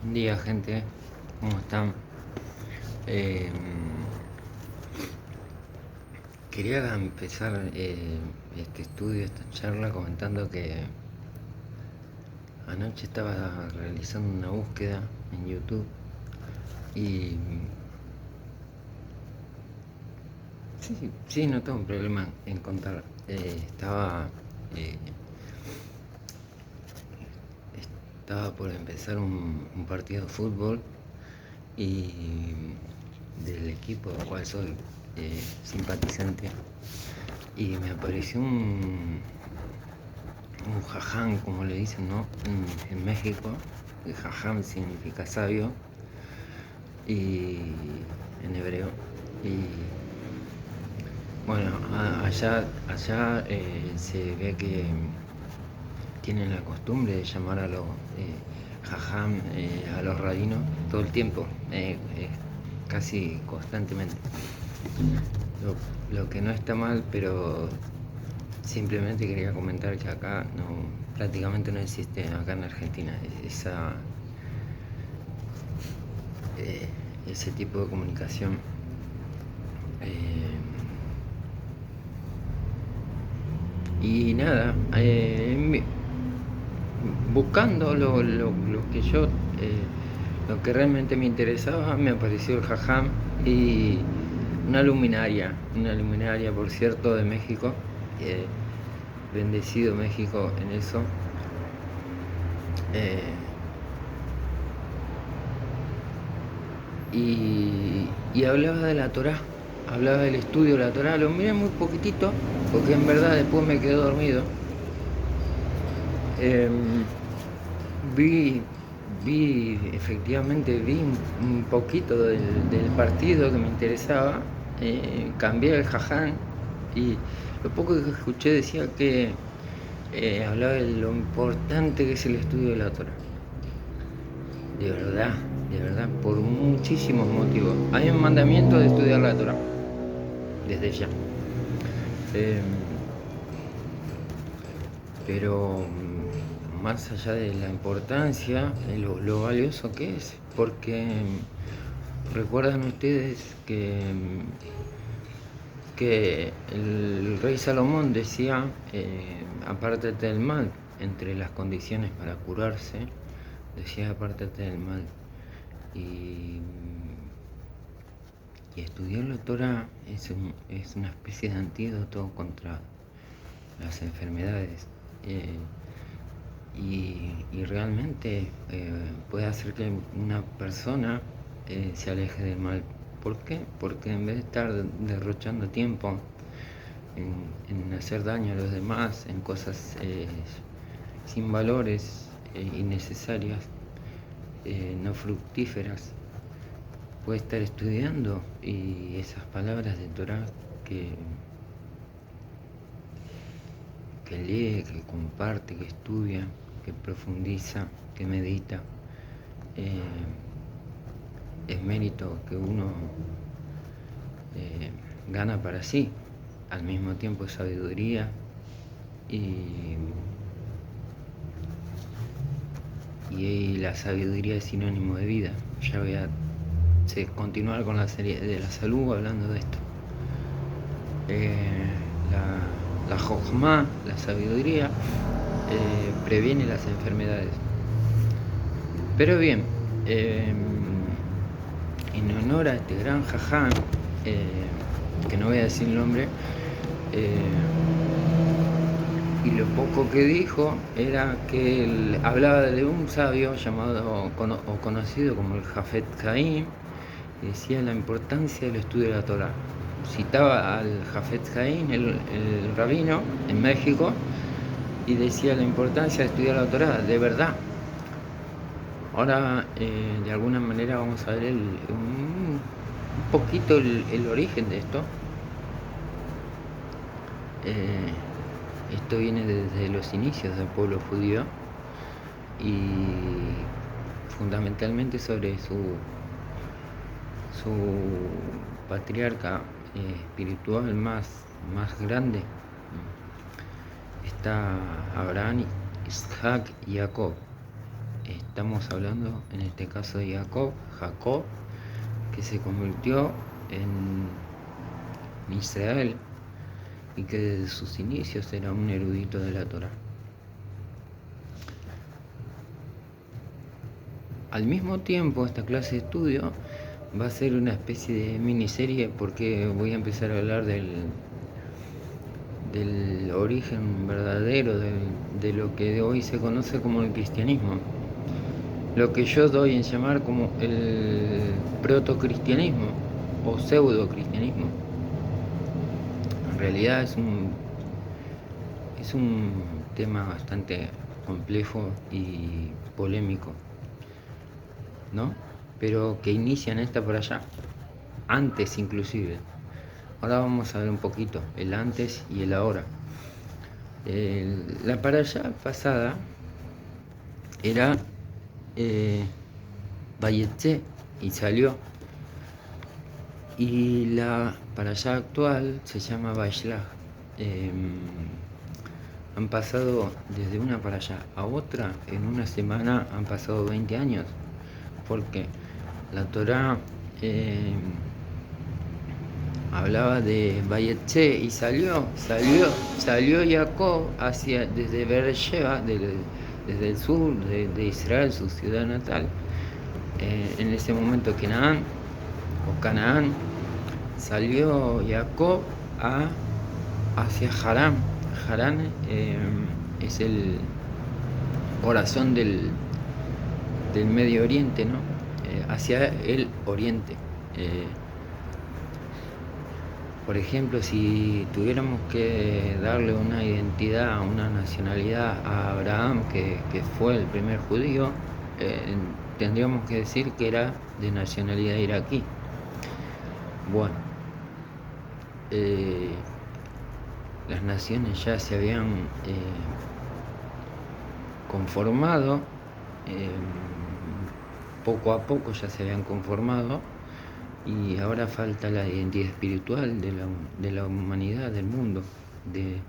Buen día, gente. ¿Cómo están? Eh, Quería empezar este estudio, esta charla, comentando que anoche estaba realizando una búsqueda en YouTube y sí, no tengo un problema en contar. Eh, estaba por empezar un partido de fútbol y del equipo del cual soy simpatizante, y me apareció un jajam, como le dicen, ¿no? En México. El jajam significa sabio y en hebreo. Y bueno, allá se ve que tienen la costumbre de llamar a los jajam, a los rabinos, todo el tiempo, casi constantemente. Lo que no está mal, pero simplemente quería comentar que acá prácticamente no existe, acá en Argentina, eh, ese tipo de comunicación. Y nada, buscando lo que realmente me interesaba, me apareció el jajam y una luminaria, por cierto, de México. Bendecido México en eso. Y hablaba de la Torá, hablaba del estudio de la Torá. Lo miré muy poquitito, porque en verdad después me quedé dormido. Vi, efectivamente, vi un poquito del partido que me interesaba. Cambié el jaján y lo poco que escuché decía que hablaba de lo importante que es el estudio de la Torá. De verdad, por muchísimos motivos. Hay un mandamiento de estudiar la Torá, desde ya. Pero más allá de la importancia, lo valioso que es, porque recuerdan ustedes que el rey Salomón decía, apártate del mal. Entre las condiciones para curarse, decía, apártate del mal. Y estudiar la Torah es una especie de antídoto contra las enfermedades, y realmente puede hacer que una persona se aleje del mal. ¿Por qué? Porque en vez de estar derrochando tiempo en hacer daño a los demás, en cosas sin valores, innecesarias, no fructíferas, puede estar estudiando, y esas palabras de Torah que lee, que comparte, que estudia, que profundiza, que medita, es mérito que uno gana para sí. Al mismo tiempo es sabiduría, y la sabiduría es sinónimo de vida. Ya voy a continuar con la serie de la salud hablando de esto. La Jochma, la sabiduría, previene las enfermedades. Pero bien, en honor a este gran jajam, que no voy a decir el nombre, y lo poco que dijo era que él hablaba de un sabio llamado o conocido como el Jafet Haim, y decía la importancia del estudio de la Torah. Citaba al Jafet Haim, el rabino en México, y decía la importancia de estudiar la Torah, de verdad. Ahora, de alguna manera, vamos a ver un poquito el origen de esto. Esto viene desde los inicios del pueblo judío, y fundamentalmente sobre su patriarca espiritual más grande. Está Abraham, Isaac y Jacob. estamos hablando en este caso de Jacob, que se convirtió en Israel y que desde sus inicios era un erudito de la Torá. Al mismo tiempo, esta clase de estudio va a ser una especie de miniserie, porque voy a empezar a hablar del origen verdadero de lo que hoy se conoce como el cristianismo, lo que yo doy en llamar como el protocristianismo o pseudo-cristianismo. En realidad es un tema bastante complejo y polémico, ¿no? Pero que inician esta por allá, antes inclusive. Ahora vamos a ver un poquito el antes y el ahora. La para allá pasada era Vayetse y salió. Y la para allá actual se llama Vaishlach. Han pasado desde una para allá a otra, en una semana han pasado 20 años, porque la Torá hablaba de Vayetse y salió Jacob desde Beersheba, desde el sur de Israel, su ciudad natal. En ese momento Canaán, salió Jacob hacia Harán. Harán es el corazón del Medio Oriente, ¿no? Hacia el Oriente. Por ejemplo, si tuviéramos que darle una identidad, una nacionalidad a Abraham, que fue el primer judío, tendríamos que decir que era de nacionalidad iraquí. Bueno, las naciones ya se habían conformado, poco a poco ya se habían conformado, y ahora falta la identidad espiritual de la humanidad, del mundo, del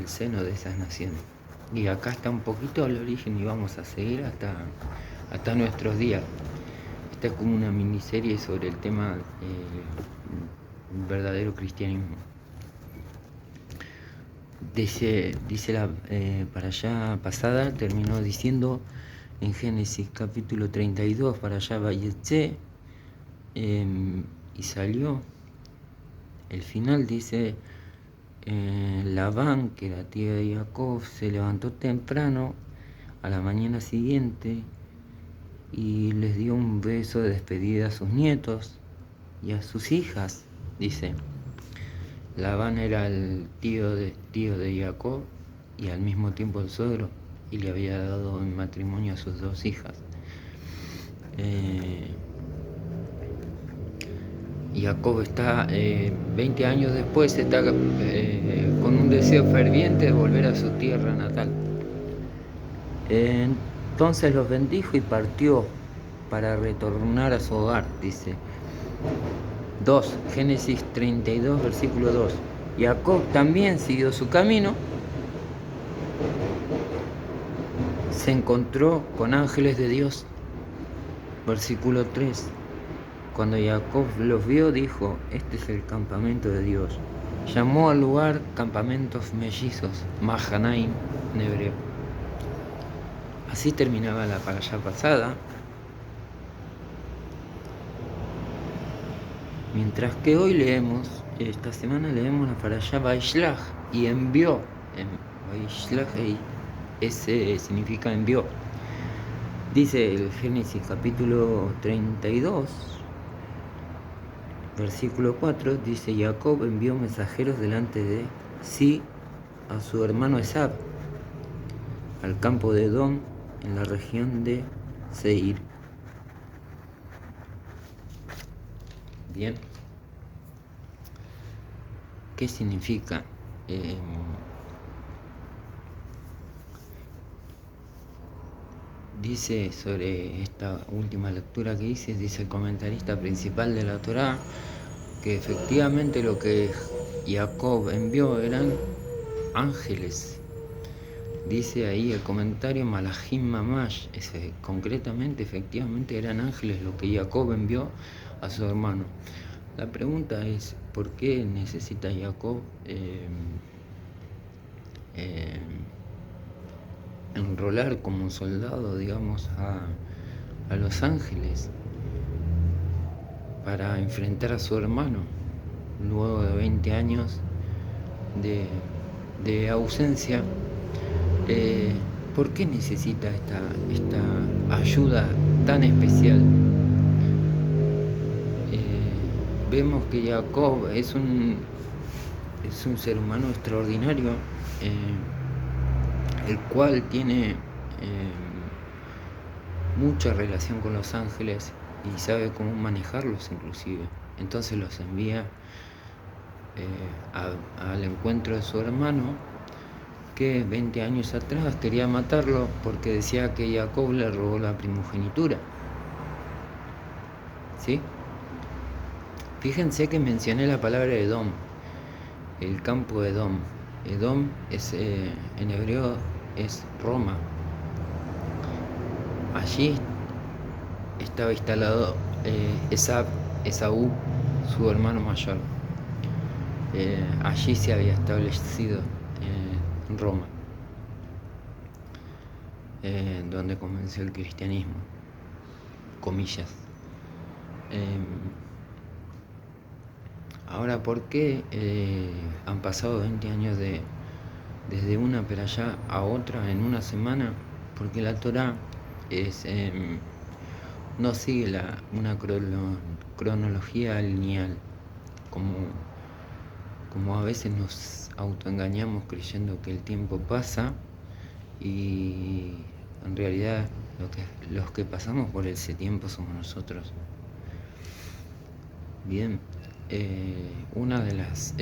seno de esas naciones. Y acá está un poquito el origen y vamos a seguir hasta nuestros días. Esta es como una miniserie sobre el tema verdadero cristianismo. Dice la para allá pasada, terminó diciendo en Génesis capítulo 32, para allá Vayetse, y salió. El final dice, Labán, que era tío de Jacob, se levantó temprano a la mañana siguiente y les dio un beso de despedida a sus nietos y a sus hijas. Dice, Labán era el tío de Jacob y al mismo tiempo el suegro, y le había dado en matrimonio a sus dos hijas. Jacob está 20 años después, está con un deseo ferviente de volver a su tierra natal. Entonces los bendijo y partió para retornar a su hogar, dice. 2, Génesis 32, versículo 2. Jacob también siguió su camino, se encontró con ángeles de Dios. Versículo 3. Cuando Jacob los vio, dijo, este es el campamento de Dios. Llamó al lugar campamentos mellizos, Mahanaim en hebreo. Así terminaba la parashá pasada. Mientras que hoy esta semana leemos la parashá Vaishlach, y envió. Vaishlach, ese significa envió. Dice el Génesis capítulo 32, versículo 4, dice, Jacob envió mensajeros delante de sí a su hermano Esab, al campo de Edom, en la región de Seir. Bien. ¿Qué significa? Dice sobre esta última lectura que hice, dice el comentarista principal de la Torá, que efectivamente lo que Jacob envió eran ángeles. Dice ahí el comentario Malachim Mamash, concretamente, efectivamente eran ángeles lo que Jacob envió a su hermano. La pregunta es, ¿por qué necesita Jacob enrolar como soldado, digamos, a los ángeles para enfrentar a su hermano luego de 20 años de ausencia? ¿Por qué necesita esta ayuda tan especial? Vemos que Jacob es un ser humano extraordinario, el cual tiene mucha relación con los ángeles y sabe cómo manejarlos inclusive. Entonces los envía al encuentro de su hermano, que 20 años atrás quería matarlo porque decía que Jacob le robó la primogenitura. ¿Sí? Fíjense que mencioné la palabra Edom, el campo de Edom. Edom es, en hebreo es Roma. Allí estaba instalado Esaú, su hermano mayor. Allí se había establecido Roma, donde comenzó el cristianismo, comillas. Ahora, ¿por qué han pasado 20 años desde una perashá a otra en una semana? Porque la Torá no sigue una cronología lineal, como a veces nos autoengañamos creyendo que el tiempo pasa y en realidad los que pasamos por ese tiempo somos nosotros. Bien, una de las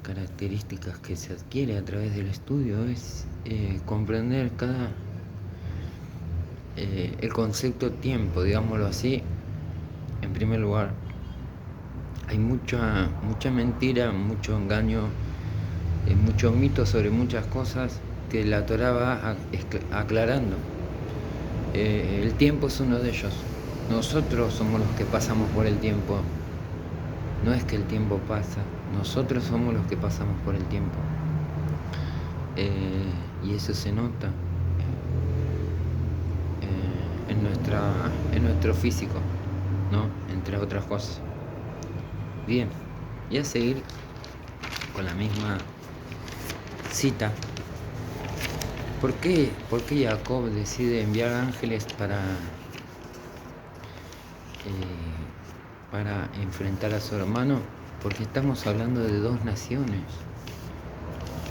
características que se adquiere a través del estudio es comprender el concepto tiempo, digámoslo así. En primer lugar, hay mucha mentira, mucho engaño, mucho mito sobre muchas cosas que la Torá va aclarando. El tiempo es uno de ellos. Nosotros somos los que pasamos por el tiempo. No es que el tiempo pasa, nosotros somos los que pasamos por el tiempo. Y eso se nota en nuestro físico, ¿no? Entre otras cosas. Bien, y a seguir con la misma cita. ¿Por qué Jacob decide enviar ángeles para enfrentar a su hermano? Porque estamos hablando de dos naciones,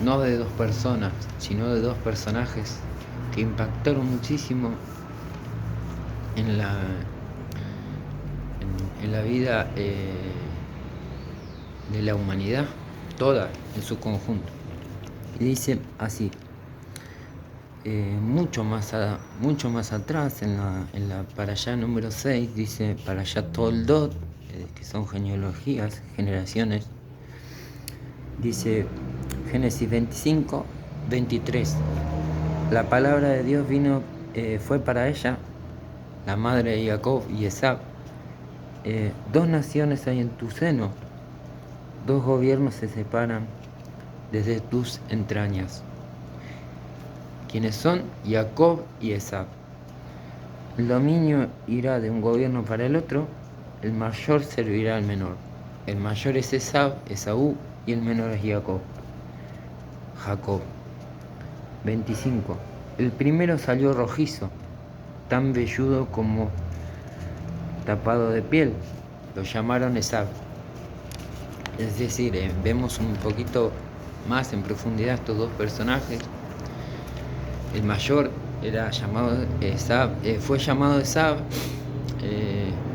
no de dos personas, sino de dos personajes que impactaron muchísimo en la vida de la humanidad, toda en su conjunto. Y dice así, mucho más atrás, en la parashá número 6, dice parashá Toldot, que son genealogías, generaciones. Dice Génesis 25, 23. La palabra de Dios fue para ella, la madre de Jacob y Esab. Dos naciones hay en tu seno, dos gobiernos se separan desde tus entrañas. ¿Quiénes son? Jacob y Esab. El dominio irá de un gobierno para el otro, el mayor servirá al menor. El mayor es Esaú, y el menor es Jacob. 25. El primero salió rojizo, tan velludo como tapado de piel. Lo llamaron Esab. Es decir, vemos un poquito más en profundidad estos dos personajes. El mayor era llamado Esab, fue llamado Esab,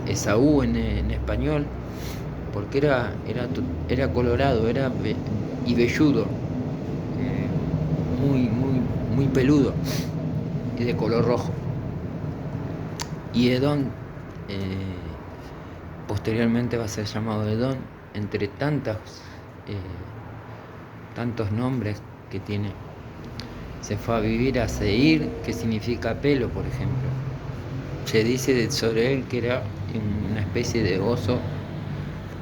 Esaú en español, porque era colorado, y velludo, muy peludo y de color rojo. Y Edom posteriormente va a ser llamado Edom, entre tantas tantos nombres que tiene. Se fue a vivir a Seir, que significa pelo, por ejemplo. Se dice sobre él que era una especie de oso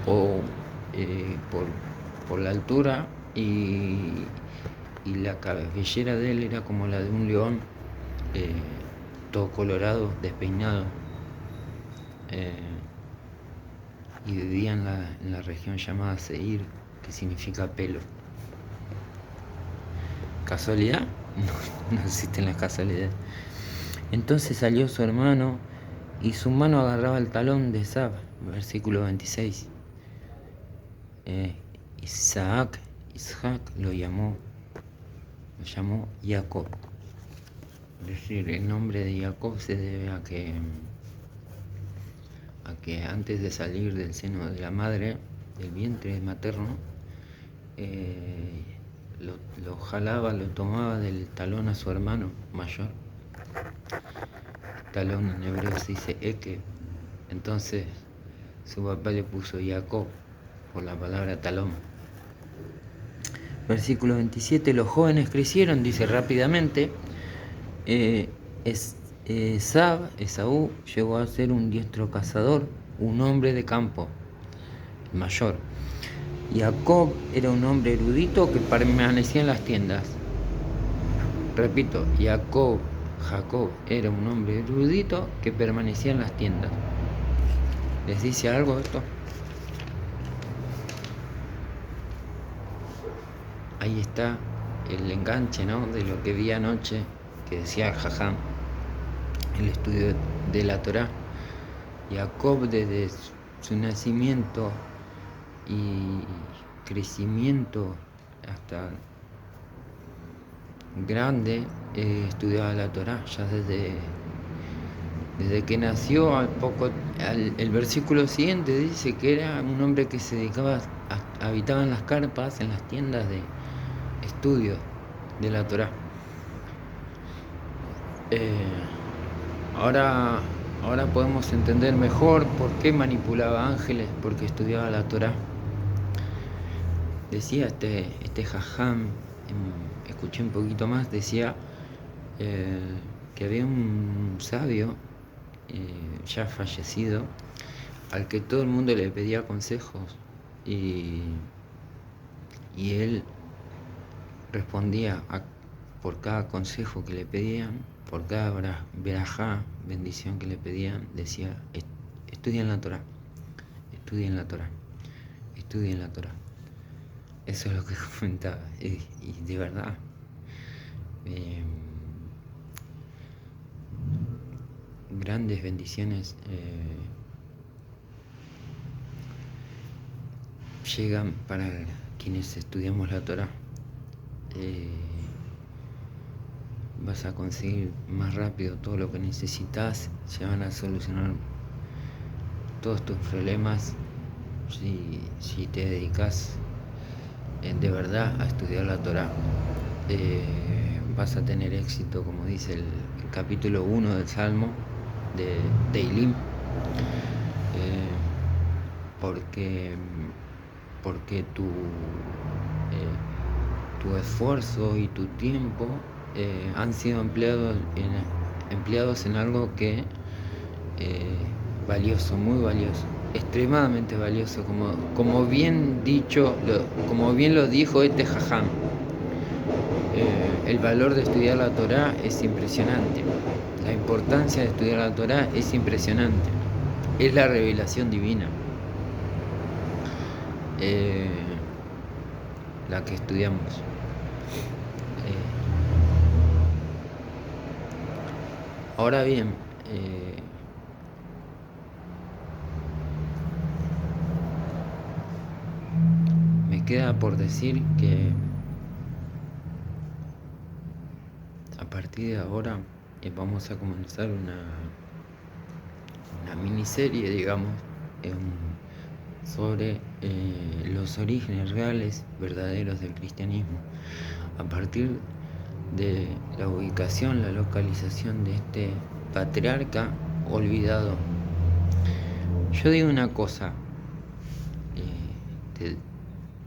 o por la altura y la cabellera de él era como la de un león, todo colorado, despeinado, y vivía en la región llamada Seir, que significa pelo. ¿Casualidad? No existen las casualidades. Entonces salió su hermano y su mano agarraba el talón de Sab, versículo 26. Isaac lo llamó Jacob. Es decir, el nombre de Jacob se debe a que antes de salir del seno de la madre, del vientre materno, lo jalaba, lo tomaba del talón a su hermano mayor. Talón en hebreo se dice Eke. Entonces su papá le puso Jacob por la palabra talón. Versículo 27, los jóvenes crecieron, dice rápidamente. Esaú llegó a ser un diestro cazador, un hombre de campo mayor. Jacob era un hombre erudito que permanecía en las tiendas. Repito, Jacob era un hombre erudito que permanecía en las tiendas. ¿Les dice algo esto? Ahí está el enganche, ¿no?, de lo que vi anoche, que decía Jajam, el estudio de la Torá. Jacob, desde su nacimiento y crecimiento hasta grande, estudiaba la Torá. Ya desde que nació, el versículo siguiente dice que era un hombre que se dedicaba habitaba en las carpas, en las tiendas de estudio de la Torá. Ahora podemos entender mejor por qué manipulaba ángeles, porque estudiaba la Torá. Decía este Jajam, escuché un poquito más, decía que había un sabio ya fallecido al que todo el mundo le pedía consejos y él respondía por cada consejo que le pedían, por cada verajá, bendición que le pedían, decía: estudien la Torá, estudien la Torá, estudien la Torá. Eso es lo que comentaba, y de verdad, grandes bendiciones llegan para quienes estudiamos la Torá. Vas a conseguir más rápido todo lo que necesitas, se van a solucionar todos tus problemas si te dedicas de verdad a estudiar la Torá. Vas a tener éxito, como dice el capítulo 1 del Salmo de Teilim, porque tu esfuerzo y tu tiempo han sido empleados en algo que valioso, muy valioso, extremadamente valioso, como bien lo dijo este Jajam. El valor de estudiar la Torá es impresionante, la importancia de estudiar la Torá es impresionante, es la revelación divina, la que estudiamos. Ahora bien, me queda por decir que a partir de ahora vamos a comenzar una miniserie, digamos, sobre los orígenes reales, verdaderos del cristianismo, a partir de la ubicación, la localización de este patriarca olvidado. Yo digo una cosa,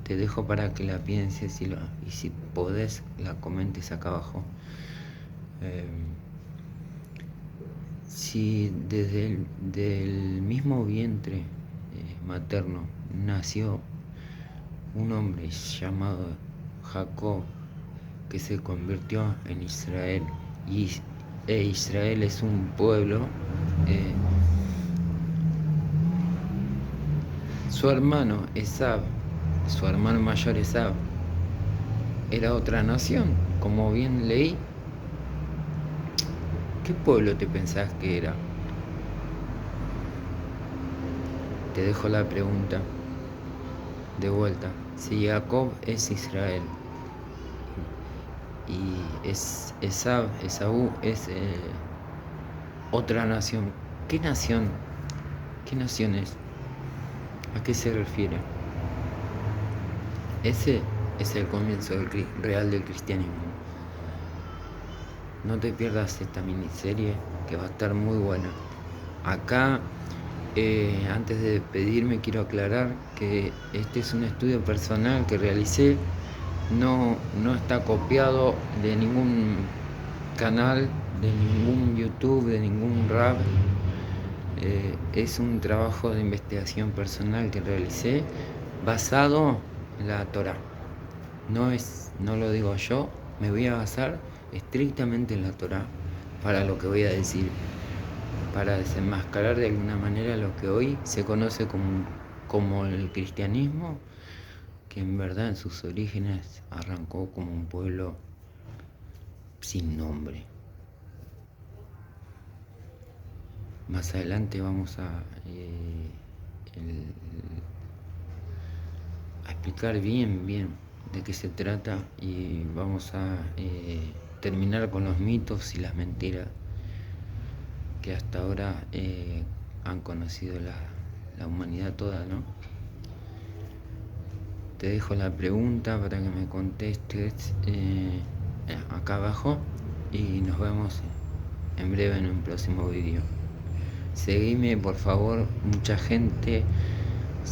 te dejo para que la pienses y si podés la comentes acá abajo. Si desde del mismo vientre materno nació un hombre llamado Jacob, que se convirtió en Israel, e Israel es un pueblo, su hermano Esab, su hermano mayor Esab, era otra nación, como bien leí. ¿Qué pueblo te pensás que era? Te dejo la pregunta de vuelta. Si Jacob es Israel y Esaú es otra nación, ¿qué nación? ¿Qué nación es? ¿A qué se refiere? Ese es el comienzo real del cristianismo. No te pierdas esta miniserie que va a estar muy buena. Acá, antes de despedirme, quiero aclarar que este es un estudio personal que realicé. No está copiado de ningún canal, de ningún YouTube, de ningún rap. Es un trabajo de investigación personal que realicé basado en la Torá. No lo digo yo, me voy a basar estrictamente en la Torá para lo que voy a decir, para desenmascarar de alguna manera lo que hoy se conoce como el cristianismo, que en verdad en sus orígenes arrancó como un pueblo sin nombre. Más adelante vamos a explicar bien de qué se trata y vamos a terminar con los mitos y las mentiras que hasta ahora han conocido la humanidad toda, ¿no? Te dejo la pregunta para que me contestes acá abajo y nos vemos en breve en un próximo vídeo. Seguime, por favor, mucha gente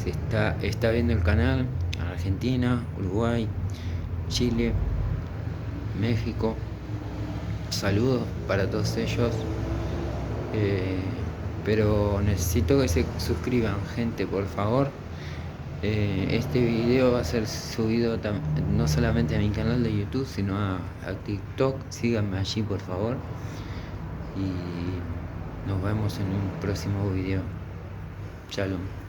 está viendo el canal. Argentina, Uruguay, Chile, México. Saludos para todos ellos. Pero necesito que se suscriban, gente, por favor. Este video va a ser subido no solamente a mi canal de YouTube, sino a TikTok. Síganme allí, por favor. Y nos vemos en un próximo video. Shalom.